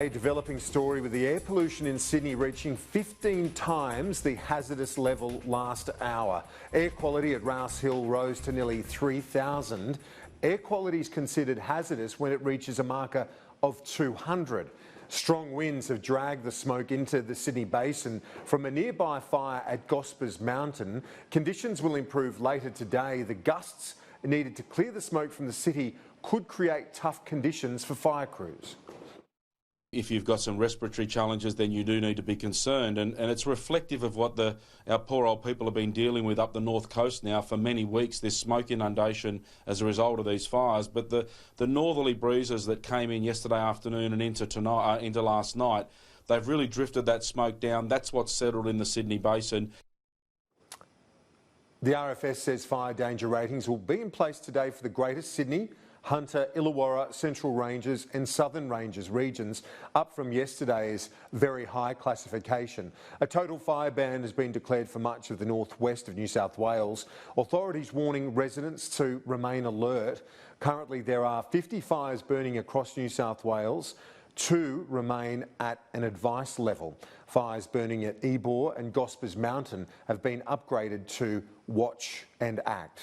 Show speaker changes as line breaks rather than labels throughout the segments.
A developing story with the air pollution in Sydney reaching 15 times the hazardous level last hour. Air quality at Rouse Hill rose to nearly 3,000. Air quality is considered hazardous when it reaches a marker of 200. Strong winds have dragged the smoke into the Sydney Basin from a nearby fire at Gospers Mountain. Conditions will improve later today. The gusts needed to clear the smoke from the city could create tough conditions for fire crews.
If you've got some respiratory challenges, then you do need to be concerned. And it's reflective of what our poor old people have been dealing with up the north coast now for many weeks, this smoke inundation as a result of these fires. But the northerly breezes that came in yesterday afternoon and into last night, they've really drifted that smoke down. That's what's settled in the Sydney Basin.
The RFS says fire danger ratings will be in place today for the Greater Sydney, Hunter, Illawarra, Central Ranges and Southern Ranges regions, up from yesterday's very high classification. A total fire ban has been declared for much of the northwest of New South Wales. Authorities warning residents to remain alert. Currently there are 50 fires burning across New South Wales. 2 remain at an advice level. Fires burning at Ebor and Gospers Mountain have been upgraded to watch and act.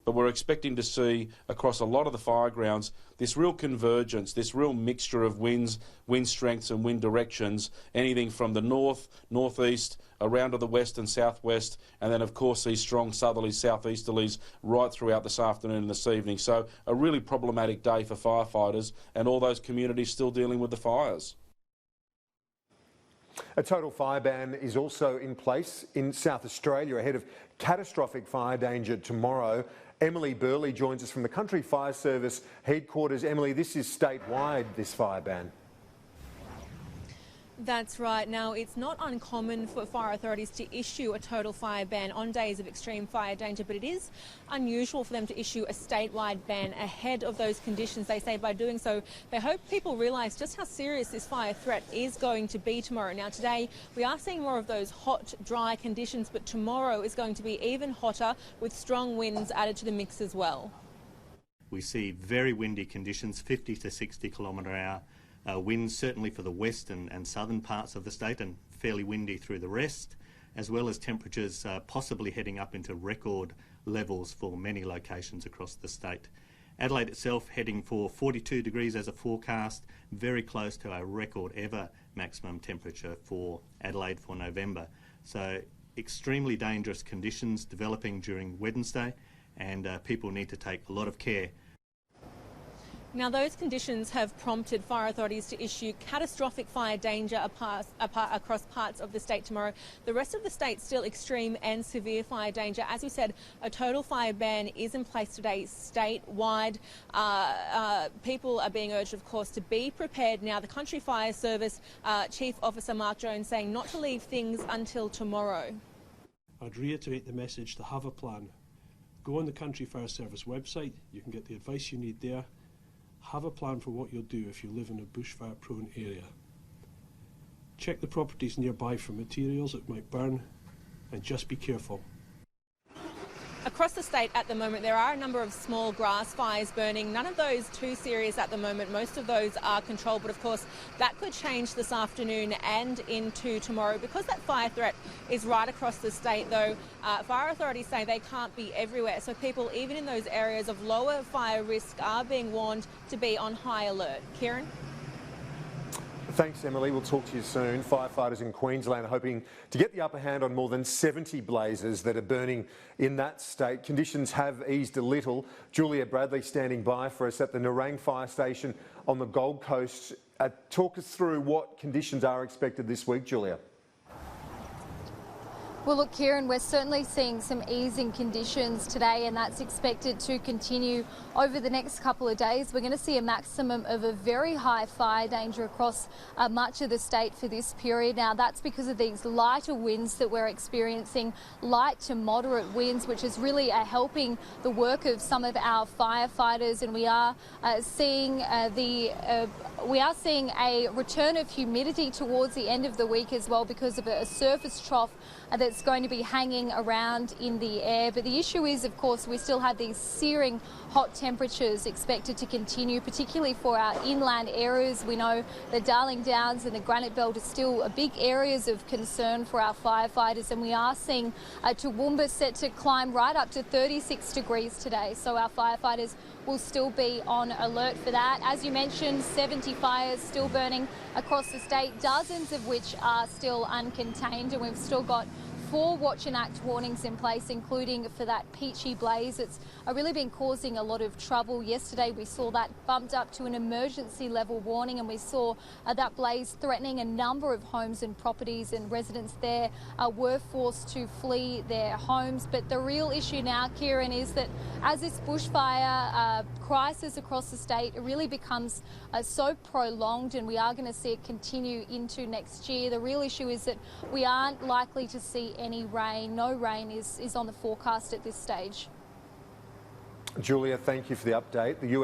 But we're expecting to see across a lot of the fire grounds this real convergence, this real mixture of winds, wind strengths and wind directions, anything from the north, northeast, around to the west and southwest, and then of course these strong southerlies, southeasterlies right throughout this afternoon and this evening. So a really problematic day for firefighters and all those communities still dealing with the fires.
A total fire ban is also in place in South Australia ahead of catastrophic fire danger tomorrow. Emily Burley joins us from the Country Fire Service headquarters. Emily, this is statewide, this fire ban.
That's right. Now, it's not uncommon for fire authorities to issue a total fire ban on days of extreme fire danger, but it is unusual for them to issue a statewide ban ahead of those conditions. They say by doing so, they hope people realise just how serious this fire threat is going to be tomorrow. Now, today we are seeing more of those hot, dry conditions, but tomorrow is going to be even hotter with strong winds added to the mix as well.
We see very windy conditions, 50 to 60 km/h. Winds certainly for the west and southern parts of the state and fairly windy through the rest, as well as temperatures possibly heading up into record levels for many locations across the state. Adelaide itself heading for 42 degrees as a forecast, very close to our record ever maximum temperature for Adelaide for November. So extremely dangerous conditions developing during Wednesday, and people need to take a lot of care.
Now, those conditions have prompted fire authorities to issue catastrophic fire danger across parts of the state tomorrow. The rest of the state still extreme and severe fire danger. As we said, a total fire ban is in place today statewide. People are being urged, of course, to be prepared now. The Country Fire Service Chief Officer Mark Jones saying not to leave things until tomorrow.
I'd reiterate the message to have a plan. Go on the Country Fire Service website. You can get the advice you need there. Have a plan for what you'll do if you live in a bushfire-prone area. Check the properties nearby for materials that might burn, and just be careful.
Across the state at the moment, there are a number of small grass fires burning. None of those too serious at the moment. Most of those are controlled, but of course that could change this afternoon and into tomorrow. Because that fire threat is right across the state, though, fire authorities say they can't be everywhere. So people, even in those areas of lower fire risk, are being warned to be on high alert. Kieran?
Thanks, Emily. We'll talk to you soon. Firefighters in Queensland are hoping to get the upper hand on more than 70 blazes that are burning in that state. Conditions have eased a little. Julia Bradley standing by for us at the Nerang Fire Station on the Gold Coast. Talk us through what conditions are expected this week, Julia.
Well, look, Kieran, we're certainly seeing some easing conditions today, and that's expected to continue over the next couple of days. We're going to see a maximum of a very high fire danger across much of the state for this period. Now, that's because of these lighter winds that we're experiencing, light to moderate winds, which is really helping the work of some of our firefighters. And we are seeing a return of humidity towards the end of the week as well, because of a surface trough that's that's going to be hanging around in the air. But the issue is, of course, we still have these searing hot temperatures expected to continue, particularly for our inland areas. We know the Darling Downs and the Granite Belt are still big areas of concern for our firefighters, and we are seeing Toowoomba set to climb right up to 36 degrees today. So our firefighters will still be on alert for that. As you mentioned, 70 fires still burning across the state, dozens of which are still uncontained, and we've still got 4 watch and act warnings in place, including for that peachy blaze. It's really been causing a lot of trouble. Yesterday we saw that bumped up to an emergency level warning, and we saw that blaze threatening a number of homes and properties, and residents there were forced to flee their homes. But the real issue now, Kieran, is that as this bushfire crisis across the state really becomes so prolonged, and we are going to see it continue into next year, the real issue is that we aren't likely to see any rain. No rain is on the forecast at this stage.
Julia, thank you for the update. The US